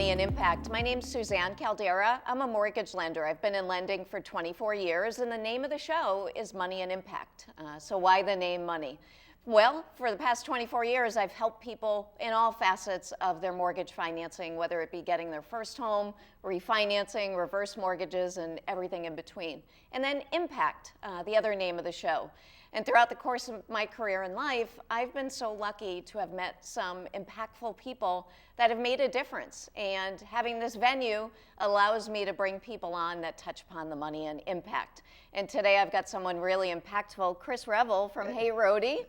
Money and Impact. My name's Suzanne Caldeira. I'm a mortgage lender. I've been in lending for 24 years, and the name of the show is Money and Impact. So why the name Money? Well, for the past 24 years, I've helped people in all facets of their mortgage financing, whether it be getting their first home, refinancing, reverse mortgages, and everything in between. And then Impact, the other name of the show. And throughout the course of my career in life, I've been so lucky to have met some impactful people that have made a difference. And having this venue allows me to bring people on that touch upon the money and impact. And today I've got someone really impactful, Chris Revill from Hey Roadie.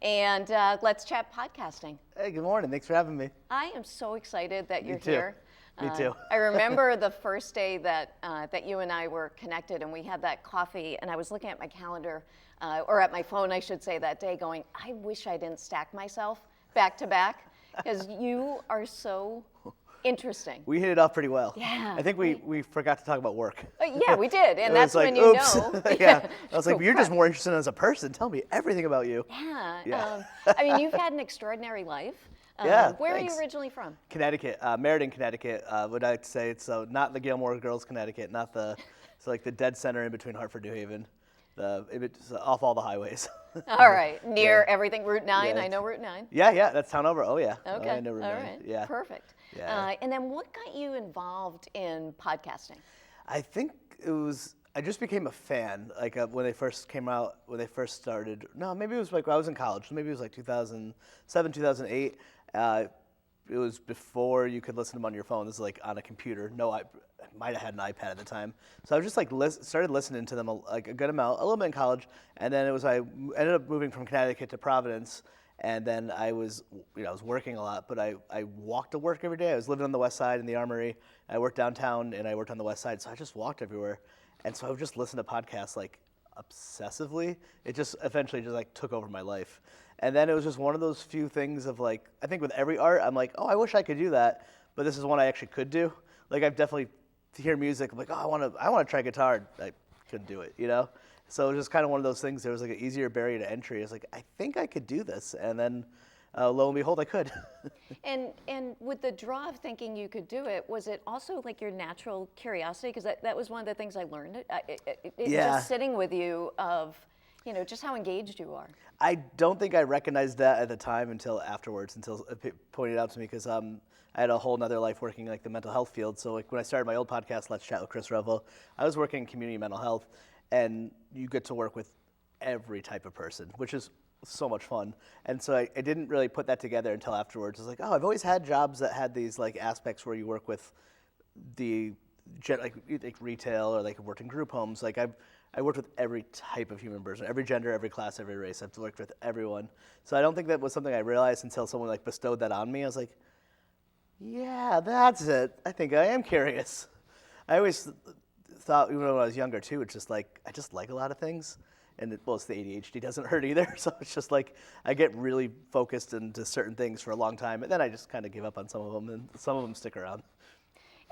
And let's chat podcasting. Hey, good morning. Thanks for having me. I am so excited that you're Me too. here. Me too. I remember the first day that you and I were connected and we had that coffee, and I was looking at my calendar, or at my phone, I should say, that day going, I wish I didn't stack myself back to back, because you are so interesting. We hit it off pretty well. Yeah. I think we forgot to talk about work. Yeah, we did, and It that's was like, when you oops. know. Yeah. I was like, So but you're just prep. more interested as a person. Tell me everything about you. Yeah. Yeah. I mean, you've had an extraordinary life. Yeah, Where thanks. are you originally from? Connecticut, Meriden, Connecticut. Would I say it's not the Gilmore Girls, Connecticut, not the, it's like the dead center in between Hartford, New Haven, it's off all the highways. All right, near Yeah. everything, Route 9. Yeah. I know Route 9. Yeah, that's town over. Oh yeah. Okay. Oh, I know Route All 9. right. Yeah. Perfect. Yeah. And then what got you involved in podcasting? I think it was, I just became a fan, like when they first came out, when they first started. No, maybe it was like when I was in college. So maybe it was like 2007, 2008. It was before you could listen to them on your phone. This is like on a computer. No, I might have had an iPad at the time. So I was just like started listening to them like a good amount, a little bit in college, and then I ended up moving from Connecticut to Providence, and then I was working a lot, but I walked to work every day. I was living on the west side in the Armory. I worked downtown, and I worked on the west side, so I just walked everywhere, and so I would just listen to podcasts like obsessively. It just eventually just like took over my life. And then it was just one of those few things of like, I think with every art, I'm like, oh, I wish I could do that, but this is one I actually could do. Like I've definitely, to hear music, I'm like, oh, I want to try guitar. I couldn't do it, So it was just kind of one of those things. There was like an easier barrier to entry. It's like, I think I could do this. And then lo and behold, I could. And with the draw of thinking you could do it, was it also like your natural curiosity? Because that was one of the things I learned. Yeah. Just sitting with you of, just how engaged you are. I don't think I recognized that at the time until afterwards, until it pointed out to me, because I had a whole nother life working like the mental health field. So like when I started my old podcast, Let's Chat with Chris Revill, I was working in community mental health, and you get to work with every type of person, which is so much fun. And so I didn't really put that together until afterwards. I was like, oh, I've always had jobs that had these like aspects where you work with like retail, or like worked in group homes. Like I worked with every type of human person, every gender, every class, every race. I've worked with everyone. So I don't think that was something I realized until someone like bestowed that on me. I was like, yeah, that's it. I think I am curious. I always thought, even when I was younger too, it's just like, I just like a lot of things. And it's the ADHD doesn't hurt either. So it's just like, I get really focused into certain things for a long time, and then I just kind of give up on some of them, and some of them stick around.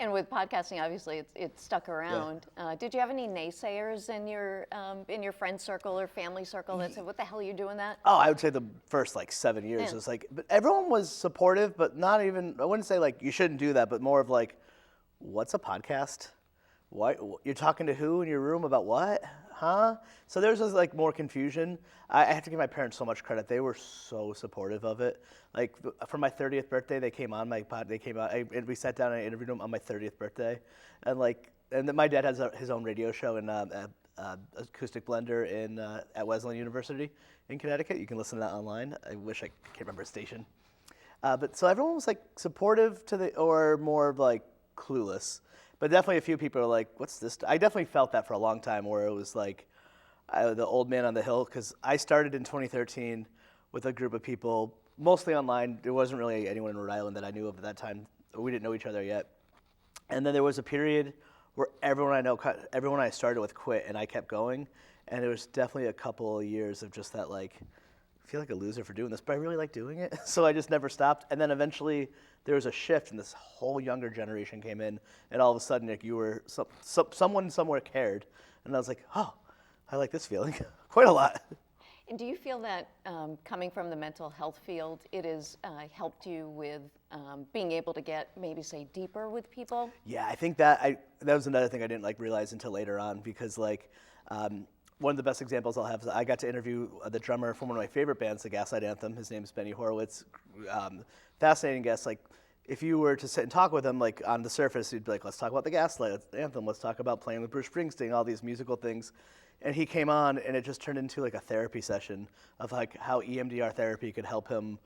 And with podcasting, obviously, it stuck around. Yeah. Did you have any naysayers in your friend circle or family circle that said, "What the hell are you doing that?" Oh, I would say the first like 7 years was like, but everyone was supportive, but not even. I wouldn't say like you shouldn't do that, but more of like, what's a podcast? What you're talking to who in your room about what? Huh? So there was just like more confusion. I have to give my parents so much credit. They were so supportive of it. Like for my 30th birthday, they came on my pod. They came out, and we sat down and I interviewed them on my 30th birthday. And then my dad has his own radio show in Acoustic Blender at Wesleyan University in Connecticut. You can listen to that online. I wish I can't remember a station. But so everyone was like supportive or more like clueless. But definitely a few people are like, what's this? I definitely felt that for a long time, where it was like the old man on the hill, because I started in 2013 with a group of people, mostly online. There wasn't really anyone in Rhode Island that I knew of at that time. We didn't know each other yet. And then there was a period where everyone I started with quit, and I kept going. And there was definitely a couple of years of just that, like, I feel like a loser for doing this, but I really like doing it. So I just never stopped. And then eventually there was a shift, and this whole younger generation came in, and all of a sudden, like, you were someone somewhere cared, and I was like, oh, I like this feeling quite a lot. And do you feel that coming from the mental health field, it has helped you with being able to get maybe say deeper with people? Yeah, I think that was another thing I didn't like realize until later on, because like one of the best examples I'll have is I got to interview the drummer from one of my favorite bands, the Gaslight Anthem. His name is Benny Horowitz. Fascinating guest. Like, if you were to sit and talk with him, like on the surface, you'd be like, let's talk about the Gaslight Anthem. Let's talk about playing with Bruce Springsteen, all these musical things. And he came on, and it just turned into like a therapy session of like how EMDR therapy could help him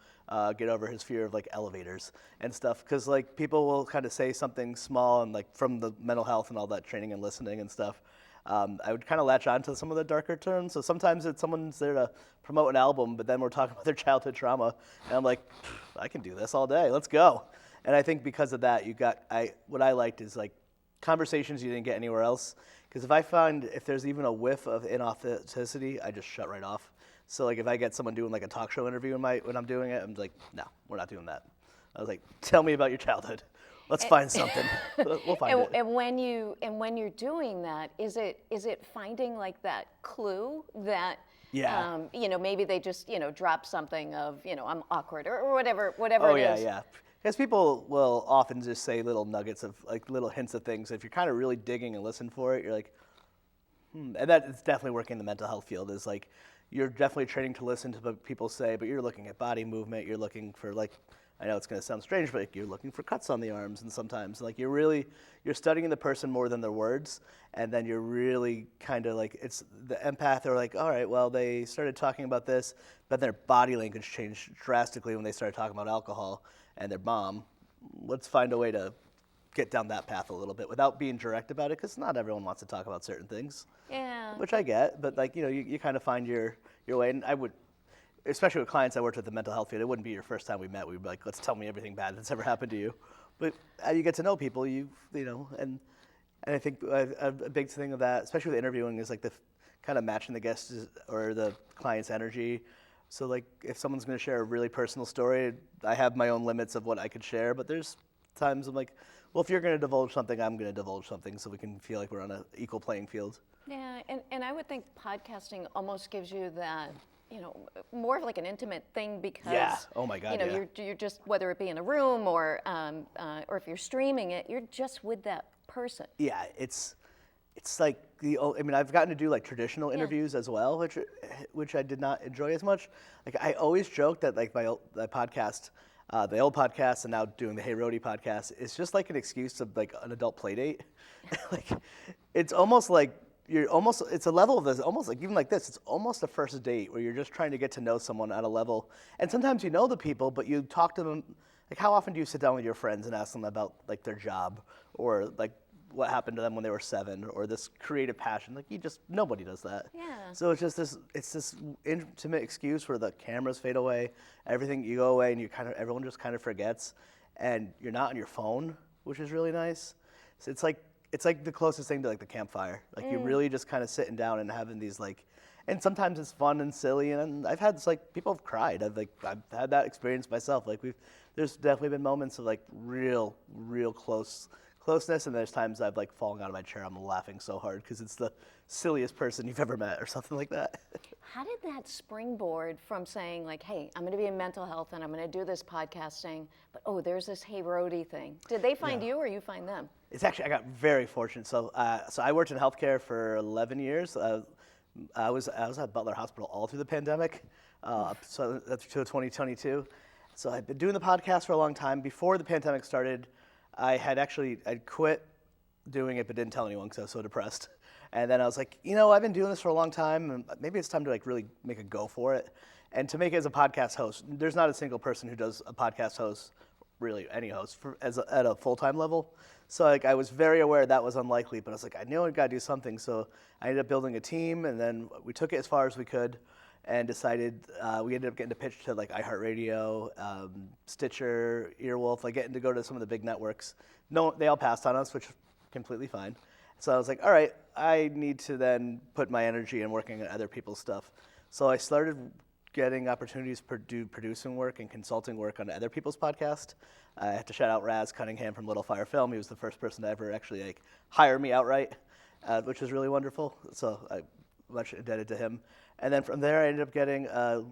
get over his fear of like elevators and stuff. Because like people will kind of say something small, and like from the mental health and all that training and listening and stuff, I would kind of latch on to some of the darker terms. So sometimes it's someone's there to promote an album, but then we're talking about their childhood trauma, and I'm like, I can do this all day. Let's go. And I think because of that, what I liked is like conversations you didn't get anywhere else. Because if there's even a whiff of inauthenticity, I just shut right off. So like if I get someone doing like a talk show interview when I'm doing it, I'm like, no, we're not doing that. I was like, tell me about your childhood. Let's find something. We'll find it. And when you're doing that, is it finding like that clue that maybe they just drop something of I'm awkward or whatever oh, it yeah, is. yeah. Because people will often just say little nuggets of like little hints of things. If you're kind of really digging and listen for it, you're like, And that is definitely working in the mental health field. Is like you're definitely training to listen to what people say, but you're looking at body movement. You're looking for like, I know it's going to sound strange, but like you're looking for cuts on the arms, and sometimes like you're studying the person more than their words, and then you're really kind of like it's the empath. They're like, all right, well they started talking about this, but their body language changed drastically when they started talking about alcohol and their mom. Let's find a way to get down that path a little bit without being direct about it, because not everyone wants to talk about certain things. Yeah. Which I get, but like you kind of find your way, and I would, especially with clients I worked with the mental health field, it wouldn't be your first time we met. We'd be like, let's tell me everything bad that's ever happened to you. But as you get to know people, and I think a big thing of that, especially with interviewing, is like the kind of matching the guest or the client's energy. So like if someone's going to share a really personal story, I have my own limits of what I could share, but there's times I'm like, well, if you're going to divulge something, I'm going to divulge something, so we can feel like we're on an equal playing field. Yeah, and I would think podcasting almost gives you that, more of like an intimate thing, because yeah. Oh my God, yeah. you're just, whether it be in a room or if you're streaming it, you're just with that person. Yeah, it's like I've gotten to do like traditional interviews as well, which I did not enjoy as much. Like I always joke that like my podcast, the old podcast, and now doing the Hey Roadie podcast, is just like an excuse to like an adult play date. Like it's almost like it's a level of this, almost like even like this, it's almost a first date where you're just trying to get to know someone at a level. And sometimes you know the people, but you talk to them, like how often do you sit down with your friends and ask them about like their job, or like what happened to them when they were 7, or this creative passion? Like nobody does that. Yeah. So it's this intimate excuse where the cameras fade away, everything, you go away, and everyone just kind of forgets, and you're not on your phone, which is really nice. So it's like the closest thing to like the campfire. Like you're really just kind of sitting down and having these like, and sometimes it's fun and silly, and I've had like people have cried. I've had that experience myself. Like there's definitely been moments of like real closeness, and there's times I've like fallen out of my chair. I'm laughing so hard because it's the silliest person you've ever met or something like that. How did that springboard from saying like, hey, I'm going to be in mental health and I'm going to do this podcasting, but there's this Hey Roadie thing. Did they find you or you find them? It's actually, I got very fortunate. So I worked in healthcare for 11 years. I was at Butler Hospital all through the pandemic, so that's to 2022. So I've been doing the podcast for a long time. Before the pandemic started, I'd quit doing it, but didn't tell anyone because I was so depressed. And then I was like, I've been doing this for a long time, and maybe it's time to like really make a go for it. And to make it as a podcast host, there's not a single person who does a podcast host, really any host, at a full-time level. So like I was very aware that was unlikely, but I was like, I knew I got to do something. So I ended up building a team, and then we took it as far as we could, and decided we ended up getting to pitch to like iHeartRadio, Stitcher, Earwolf, like getting to go to some of the big networks. No, they all passed on us, which is completely fine. So I was like, all right, I need to then put my energy in working on other people's stuff. So I started getting opportunities to do producing work and consulting work on other people's podcasts. I have to shout out Raz Cunningham from Little Fire Film. He was the first person to ever actually like hire me outright, which was really wonderful. So much indebted to him. And then from there, I ended up getting a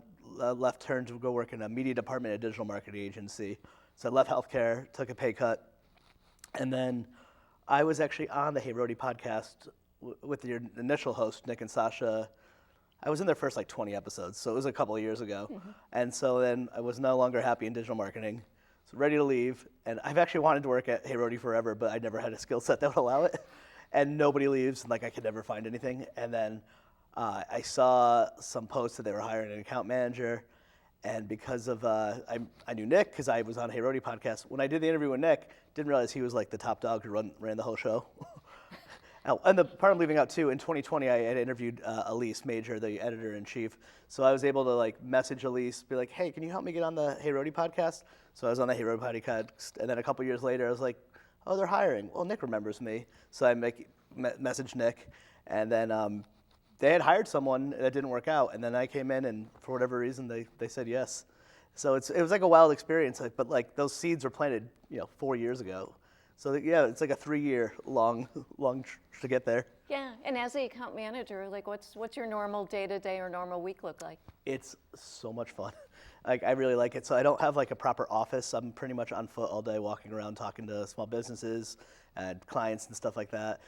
left turn to go work in a media department at a digital marketing agency. So I left healthcare, took a pay cut, and then I was actually on the Hey Rody podcast with your initial host, Nick and Sasha. I was in their first like 20 episodes, so it was a couple of years ago. And so then I was no longer happy in digital marketing, so ready to leave. And I've actually wanted to work at Hey Rody forever, but I never had a skill set that would allow it. And nobody leaves, and like I could never find anything. And then I saw some posts that they were hiring an account manager. And because of, I knew Nick because I was on Hey Rody podcast. When I did the interview with Nick, didn't realize he was like the top dog who ran the whole show. And the part I'm leaving out too, in 2020, I had interviewed Elise Major, the editor-in-chief. So I was able to like message Elise, be like, hey, can you help me get on the Hey Rody podcast? So I was on the Hey Rody podcast. And then a couple years later, I was like, oh, they're hiring. Well, Nick remembers me. So I messaged Nick. And then they had hired someone that didn't work out. And then I came in, and for whatever reason, they said yes. So it was like a wild experience. But like those seeds were planted, 4 years ago. So yeah, it's like a 3-year long to get there. Yeah, and as the account manager, like what's your normal day-to-day or normal week look like? It's so much fun. Like I really like it. So I don't have like a proper office. I'm pretty much on foot all day, walking around, talking to small businesses and clients and stuff like that.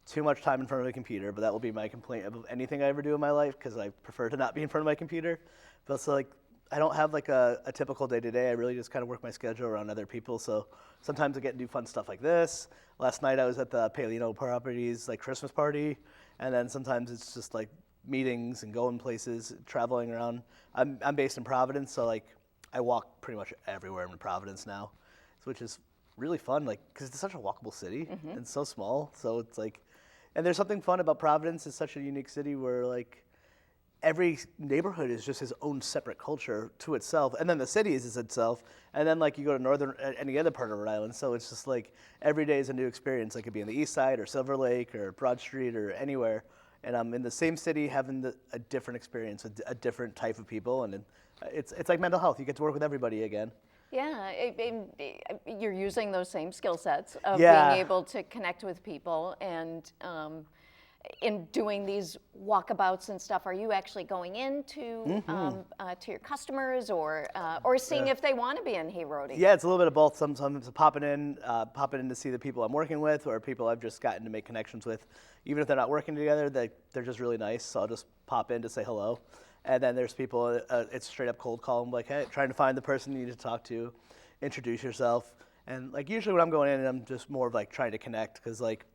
Too much time in front of a computer, but that will be my complaint of anything I ever do in my life because I prefer to not be in front of my computer. But so like I don't have like a typical day-to-day. I really just kind of work my schedule around other people. So sometimes I get to do fun stuff like this. Last night I was at the Palino Properties like Christmas party, and then sometimes it's just like meetings and going places, traveling around. I'm based in Providence, so like I walk pretty much everywhere in Providence now, which is really fun, like because it's such a walkable city and so small. So it's like, and there's something fun about Providence. It's such a unique city where like every neighborhood is just its own separate culture to itself, and then the city is itself, and then like you go to any other part of Rhode Island, so it's just like every day is a new experience. Like it could be on the east side or Silver Lake or Broad Street or anywhere, and I'm in the same city having a different experience, a different type of people, and it's like mental health. You get to work with everybody again. Yeah, you're using those same skill sets of Yeah. being able to connect with people and in doing these walkabouts and stuff. Are you actually going into to your customers or seeing if they want to be in Hey Rody? Yeah, it's a little bit of both. Sometimes popping in to see the people I'm working with or people I've just gotten to make connections with. Even if they're not working together, they're just really nice. So I'll just pop in to say hello. And then there's people, it's straight up cold call. I'm like, hey, trying to find the person you need to talk to, introduce yourself. And like usually when I'm going in, I'm just more of like trying to connect because like,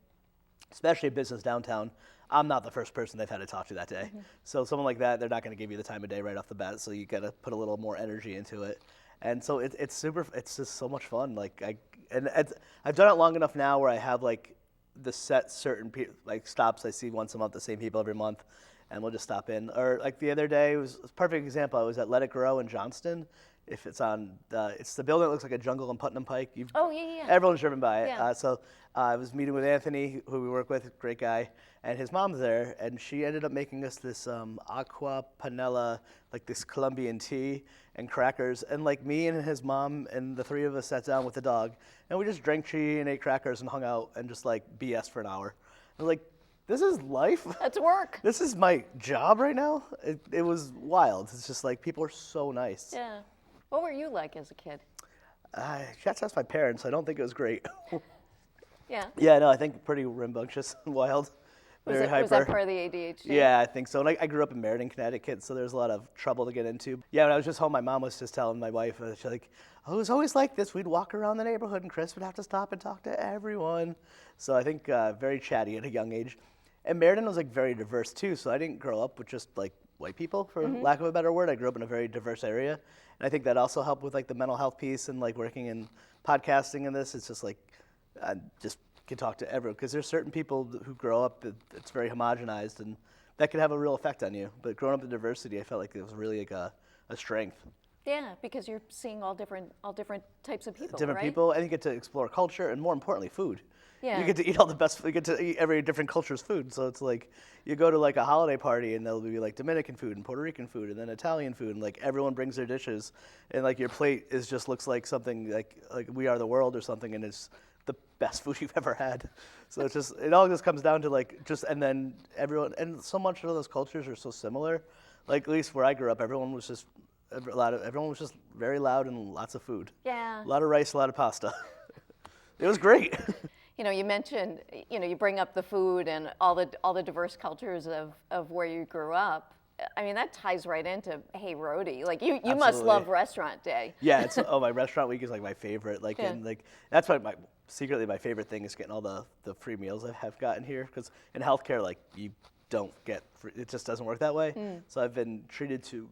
especially a business downtown, I'm not the first person they've had to talk to that day. So someone like that, they're not going to give you the time of day right off the bat. So you got to put a little more energy into it. And so it's just so much fun. Like I've done it long enough now where I have like the set certain like stops I see once a month, the same people every month, and we'll just stop in. Or like the other day, it was a perfect example. I was at Let It Grow in Johnston. If it's on, it's the building that looks like a jungle on Putnam Pike. Yeah. Everyone's driven by it. Yeah. So I was meeting with Anthony, who we work with, great guy, and his mom's there, and she ended up making us this aqua panela, like this Colombian tea and crackers, and like me and his mom and the three of us sat down with the dog, and we just drank tea and ate crackers and hung out and just like BS for an hour. And like, this is life. That's work. This is my job right now. It was wild. It's just like people are so nice. Yeah. What were you like as a kid? You have to ask my parents. I don't think it was great. Yeah. Yeah, no, I think pretty rambunctious and wild. Very hyper. Was that part of the ADHD? Yeah, I think so. And I grew up in Meriden, Connecticut, so there's a lot of trouble to get into. Yeah, when I was just home, my mom was just telling my wife, she's like, oh, it was always like this. We'd walk around the neighborhood, and Chris would have to stop and talk to everyone. So I think very chatty at a young age. And Meriden was like very diverse too, so I didn't grow up with just like white people, for lack of a better word. I grew up in a very diverse area. And I think that also helped with like the mental health piece and like working in podcasting and this. It's just like, I just can talk to everyone. Because there's certain people who grow up, it's very homogenized and that could have a real effect on you. But growing up in diversity, I felt like it was really like a strength. Yeah, because you're seeing all different types of people, Different right? people, and you get to explore culture and more importantly, food. Yeah. You get to eat all the best, you get to eat every different culture's food. So it's like, you go to like a holiday party and there'll be like Dominican food and Puerto Rican food and then Italian food and like everyone brings their dishes and like your plate just looks like something like We Are the World or something, and it's the best food you've ever had. So it all just comes down to like and then everyone, and so much of those cultures are so similar. Like at least where I grew up, everyone was just very loud and lots of food. Yeah. A lot of rice, a lot of pasta. It was great. You mentioned, you bring up the food and all the diverse cultures of where you grew up. I mean, that ties right into Hey Roadie. Like you must love restaurant day. Yeah, my restaurant week is like my favorite. Like, Yeah. and like that's why secretly my favorite thing is getting all the free meals I have gotten here. Because in healthcare, like you don't get free, it just doesn't work that way. So I've been treated to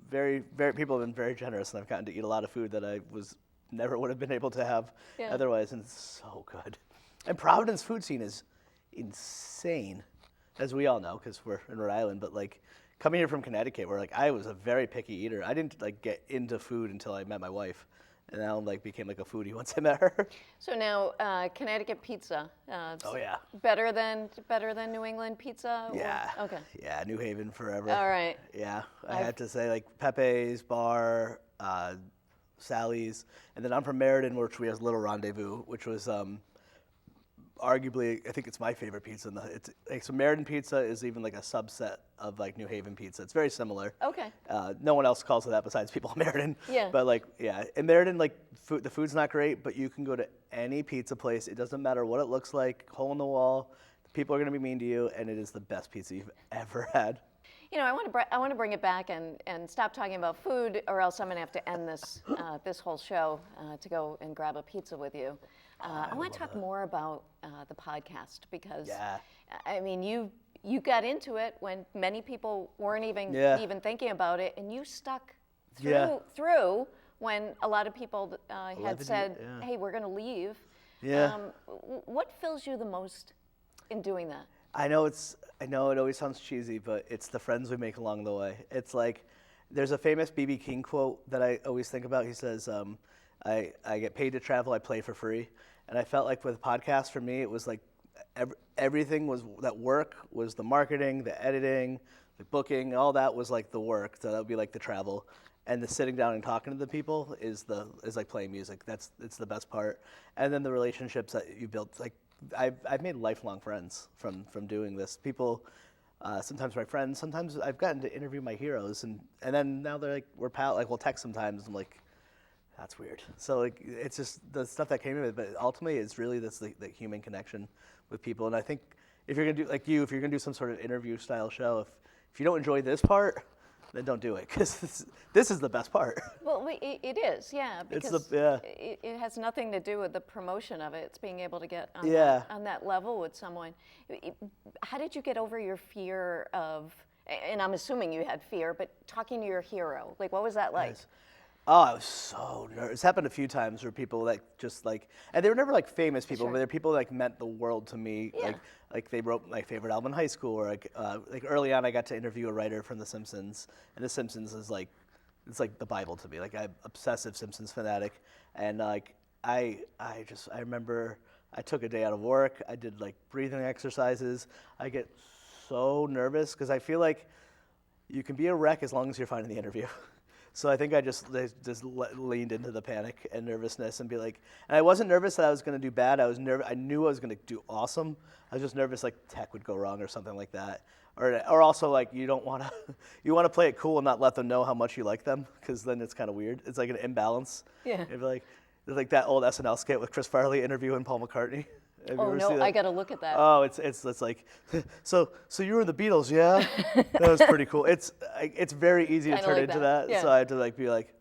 people have been very generous, and I've gotten to eat a lot of food that I never would have been able to have otherwise, and it's so good. And Providence food scene is insane, as we all know, because we're in Rhode Island. But like coming here from Connecticut, where like I was a very picky eater. I didn't like get into food until I met my wife, and now like became like a foodie once I met her. So now Connecticut pizza. Oh yeah. Better than New England pizza? Yeah. Okay. Yeah, New Haven forever. All right. Yeah, I have to say like Pepe's Bar, Sally's, and then I'm from Meriden, which we have Little Rendezvous, which was arguably, I think it's my favorite pizza. So Meriden pizza is even like a subset of like New Haven pizza. It's very similar. Okay. No one else calls it that besides people in Meriden. Yeah. But like, yeah, in Meriden, like the food's not great, but you can go to any pizza place. It doesn't matter what it looks like, hole in the wall. People are gonna be mean to you, and it is the best pizza you've ever had. I want to bring it back and stop talking about food, or else I'm going to have to end this whole show to go and grab a pizza with you. I want to talk more about the podcast because, I mean, you got into it when many people weren't even thinking about it, and you stuck through when a lot of people had said, "Hey, we're going to leave." Yeah. What fills you the most in doing that? I know it always sounds cheesy, but it's the friends we make along the way. It's like, there's a famous B.B. King quote that I always think about. He says, I get paid to travel, I play for free. And I felt like with podcasts, for me, it was like everything was, that work was the marketing, the editing, the booking, all that was like the work. So that would be like the travel. And the sitting down and talking to the people is like playing music. It's the best part. And then the relationships that you build, like, I've made lifelong friends from doing this. People, sometimes my friends, sometimes I've gotten to interview my heroes, and then now they're like, we're pal, like we'll text sometimes. I'm like, that's weird. So like, it's just the stuff that came in it, but ultimately it's really this the human connection with people. And I think if you're gonna do if you're gonna do some sort of interview style show, if you don't enjoy this part, then don't do it, because this is the best part. Well, it is, yeah, because it has nothing to do with the promotion of it. It's being able to get on that level with someone. How did you get over your fear of, and I'm assuming you had fear, but talking to your hero, like what was that like? Yes. Oh, I was so nervous. It's happened a few times where people like just like, and they were never like famous people, but they're people that like meant the world to me. Yeah. Like they wrote my favorite album in high school, or like early on I got to interview a writer from The Simpsons, and The Simpsons is like, it's like the Bible to me. Like I'm obsessive Simpsons fanatic, and like I remember I took a day out of work. I did like breathing exercises. I get so nervous because I feel like you can be a wreck as long as you're fine in the interview. So I think I just leaned into the panic and nervousness and be like, and I wasn't nervous that I was going to do bad. I was nervous. I knew I was going to do awesome. I was just nervous like tech would go wrong or something like that. Or also like you want to play it cool and not let them know how much you like them, because then it's kind of weird. It's like an imbalance. Yeah. It'd be like that old SNL skit with Chris Farley interviewing Paul McCartney. Oh no, I got to look at that. Oh, it's like, so you were in the Beatles, yeah? That was pretty cool. It's very easy to turn into that. Yeah. So I had to like be like,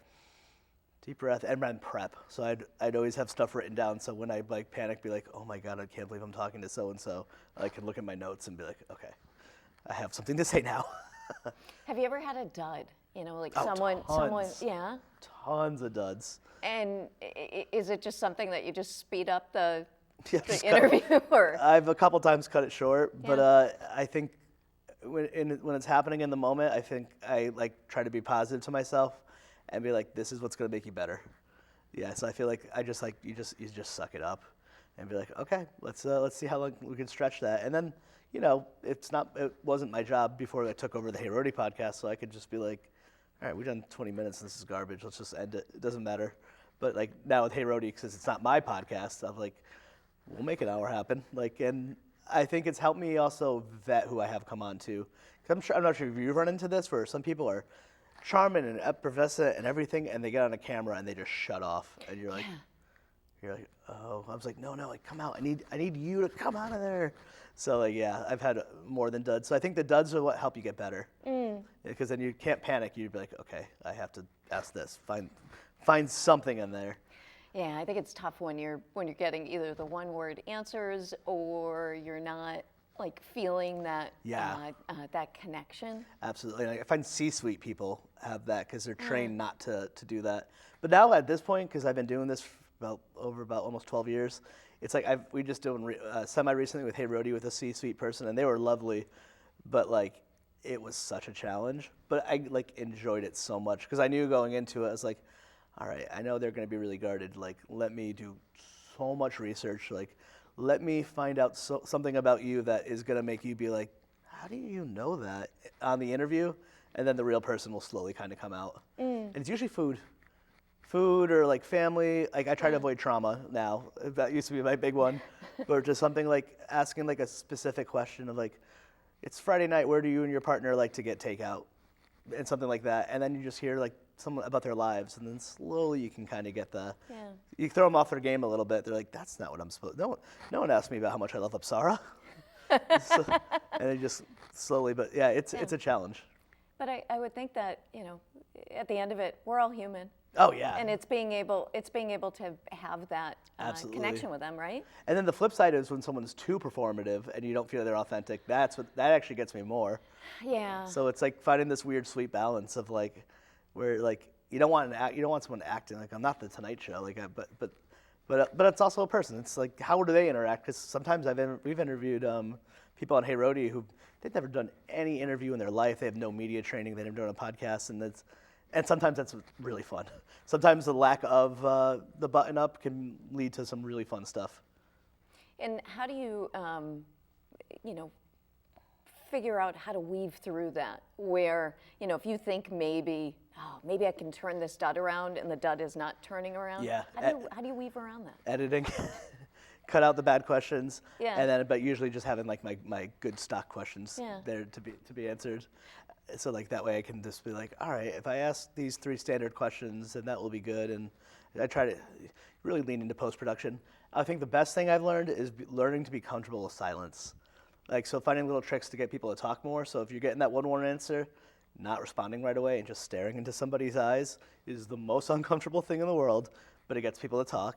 deep breath and then prep. So I'd always have stuff written down. So when I like panic, be like, oh my God, I can't believe I'm talking to so and so. I can look at my notes and be like, okay, I have something to say now. Have you ever had a dud? Like tons. someone, yeah. Tons of duds. And is it just something that you just speed up the interview? Or? I've a couple times cut it short, but Yeah. I think when it's happening in the moment, I think I like try to be positive to myself and be like, this is what's gonna make you better. Yeah, so I feel like I just like you just suck it up and be like, okay, let's see how long we can stretch that. And then it wasn't my job before I took over the Hey Roadie podcast, so I could just be like, all right, we've done 20 minutes and this is garbage. Let's just end it. It doesn't matter. But like now with Hey Roadie, because it's not my podcast, I'm like, we'll make an hour happen. Like, and I think it's helped me also vet who I have come on to. 'Cause I'm not sure if you've run into this, where some people are charming and effervescent and everything, and they get on a camera and they just shut off, and you're like, oh. I was like, no, like come out. I need you to come out of there. So like, yeah, I've had more than duds. So I think the duds are what help you get better, because then you can't panic. You'd be like, okay, I have to ask this. Find something in there. Yeah, I think it's tough when you're getting either the one-word answers or you're not like feeling that that connection. Absolutely. And I find C-suite people have that because they're trained not to do that. But now at this point, because I've been doing this for about almost 12 years, it's like we just doing semi-recently with Hey Roadie with a C-suite person, and they were lovely, but like it was such a challenge. But I like enjoyed it so much because I knew going into it, I was like, all right, I know they're going to be really guarded. Like, let me do so much research. Like, let me find out something about you that is going to make you be like, how do you know that on the interview? And then the real person will slowly kind of come out. And it's usually food or like family. Like I try to avoid trauma now. That used to be my big one. Or just something like asking like a specific question of like, it's Friday night, where do you and your partner like to get takeout? And something like that. And then you just hear like someone about their lives, and then slowly you can kind of get you throw them off their game a little bit. They're like, that's not what I'm supposed to. No one asked me about how much I love Apsara. And they just slowly, but yeah, it's a challenge. But I would think that, at the end of it, we're all human. Oh yeah. And it's being able to have that connection with them, right? And then the flip side is when someone's too performative and you don't feel they're authentic. That actually gets me more. Yeah. So it's like finding this weird sweet balance of like, where like you don't want someone acting like I'm not the Tonight Show, like but it's also a person. It's like how do they interact? Because sometimes we've interviewed people on Hey Roadie who they've never done any interview in their life. They have no media training. They've never done a podcast, and sometimes that's really fun. Sometimes the lack of the button up can lead to some really fun stuff. And how do you, figure out how to weave through that? Where, if you think maybe I can turn this dud around, and the dud is not turning around. Yeah. How do you weave around that? Editing. Cut out the bad questions. Yeah. And then, but usually just having like my good stock questions there to be answered. So like that way I can just be like, all right, if I ask these 3 standard questions, then that will be good. And I try to really lean into post-production. I think the best thing I've learned is learning to be comfortable with silence. Like, so finding little tricks to get people to talk more. So if you're getting that one-word answer, not responding right away and just staring into somebody's eyes is the most uncomfortable thing in the world, but it gets people to talk.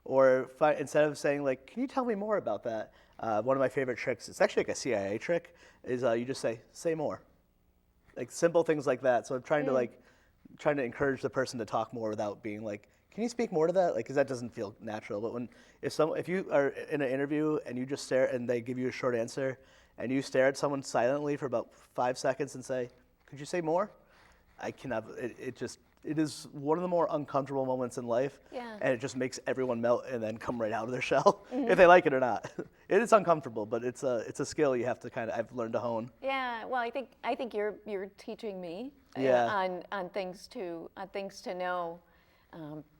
Or instead of saying like, can you tell me more about that? One of my favorite tricks, it's actually like a CIA trick, is you just say more. Like simple things like that. So I'm trying to encourage the person to talk more without being like, can you speak more to that? Like, because that doesn't feel natural. But if you are in an interview and you just stare and they give you a short answer, and you stare at someone silently for about 5 seconds and say, could you say more? I cannot. It is one of the more uncomfortable moments in life. Yeah. And it just makes everyone melt and then come right out of their shell, if they like it or not. It is uncomfortable, but it's a skill you have to I've learned to hone. Yeah. Well, I think you're teaching me on things to know.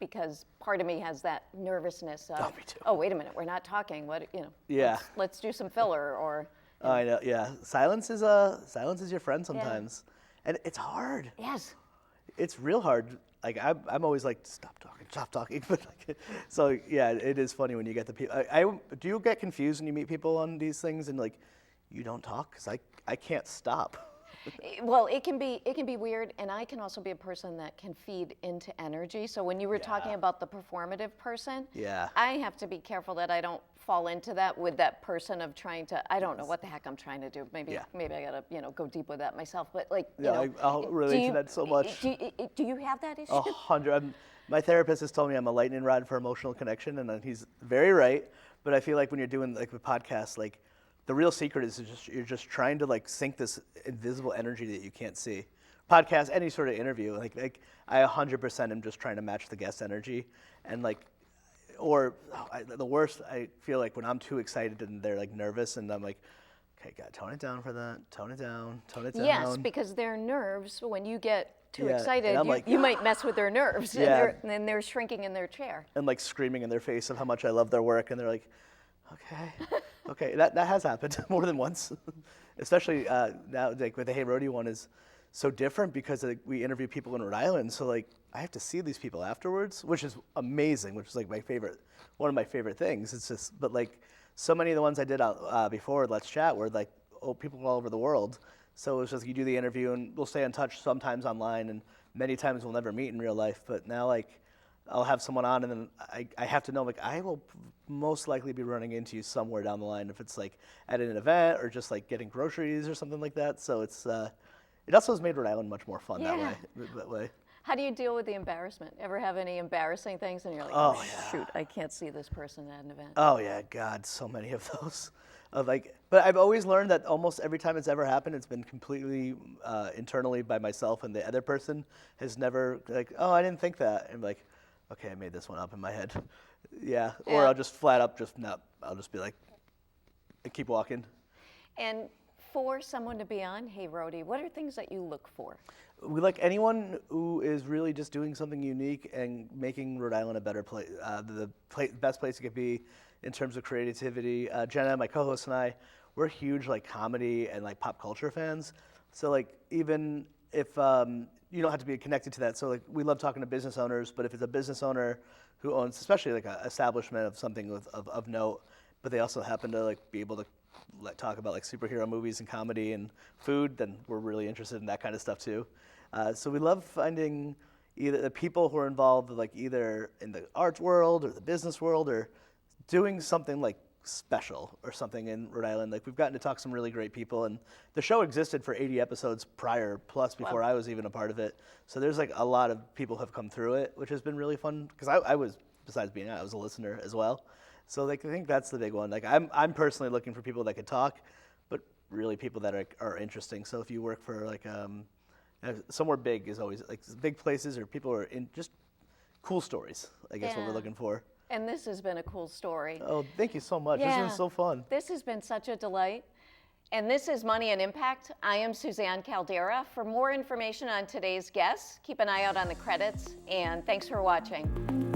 Because part of me has that nervousness of, me too. Oh, wait a minute, we're not talking. What, Yeah. Let's do some filler or. I know. Yeah. Silence is your friend sometimes, and it's hard. Yes. It's real hard. Like I'm always like, stop talking. But so yeah, it is funny when you get the people. Do you get confused when you meet people on these things and like, you don't talk? Because I can't stop. Well, it can be weird, and I can also be a person that can feed into energy. So when you were talking about the performative person, I have to be careful that I don't fall into that with that person of trying to. I don't know what the heck I'm trying to do. Maybe I gotta go deep with that myself. But like I'll relate to that so much. Do you have that issue? 100. My therapist has told me I'm a lightning rod for emotional connection, and he's very right. But I feel like when you're doing like the podcast, like. The real secret is you're just trying to like sync this invisible energy that you can't see. Podcast, any sort of interview, like I 100% am just trying to match the guest energy, and like, the worst I feel like when I'm too excited and they're like nervous and I'm like, okay, God, tone it down for that, tone it down. Yes, because their nerves, when you get too excited, you might mess with their nerves, and then they're shrinking in their chair. And like screaming in their face of how much I love their work, and they're like, Okay, that has happened more than once, especially now. Like with the Hey Roadie one is so different because like, we interview people in Rhode Island, so like I have to see these people afterwards, which is amazing, which is like one of my favorite things. It's just, but like so many of the ones I did before Let's Chat were like people all over the world. So it was just you do the interview and we'll stay in touch sometimes online, and many times we'll never meet in real life. But now like I'll have someone on, and then I have to know, like, I will most likely be running into you somewhere down the line, if it's like at an event or just like getting groceries or something like that. So it's it also has made Rhode Island much more fun that way. How do you deal with the embarrassment? Ever have any embarrassing things and you're like, Oh, oh yeah. shoot, I can't see this person at an event? Oh yeah, God, so many of those. Of like, but I've always learned that almost every time it's ever happened, it's been completely internally by myself, and the other person has never like, oh, I didn't think that, and like, okay, I made this one up in my head. Yeah, or Yeah. I'll just flat up I'll just be like, keep walking. And for someone to be on Hey Roadie, what are things that you look for? We like anyone who is really just doing something unique and making Rhode Island a better place, best place it could be in terms of creativity. Jenna, my co-host, and I, we're huge like comedy and like pop culture fans. So like even if you don't have to be connected to that. So like we love talking to business owners, but if it's a business owner who owns, especially like an establishment of something of note, but they also happen to like be able to talk about like superhero movies and comedy and food, then we're really interested in that kind of stuff too. So we love finding either the people who are involved like either in the arts world or the business world or doing something like special or something in Rhode Island. Like we've gotten to talk to some really great people, and the show existed for 80 episodes prior, plus before I was even a part of it. So there's like a lot of people have come through it, which has been really fun because I was, besides being I was a listener as well. So like I think that's the big one. Like I'm personally looking for people that could talk, but really people that are interesting. So if you work for like somewhere big is always like big places or people are in just cool stories. I guess what we're looking for. And this has been a cool story. Oh, thank you so much. This has been so fun. This has been such a delight. And this is Money and Impact. I am Suzanne Caldeira. For more information on today's guests, keep an eye out on the credits. And thanks for watching.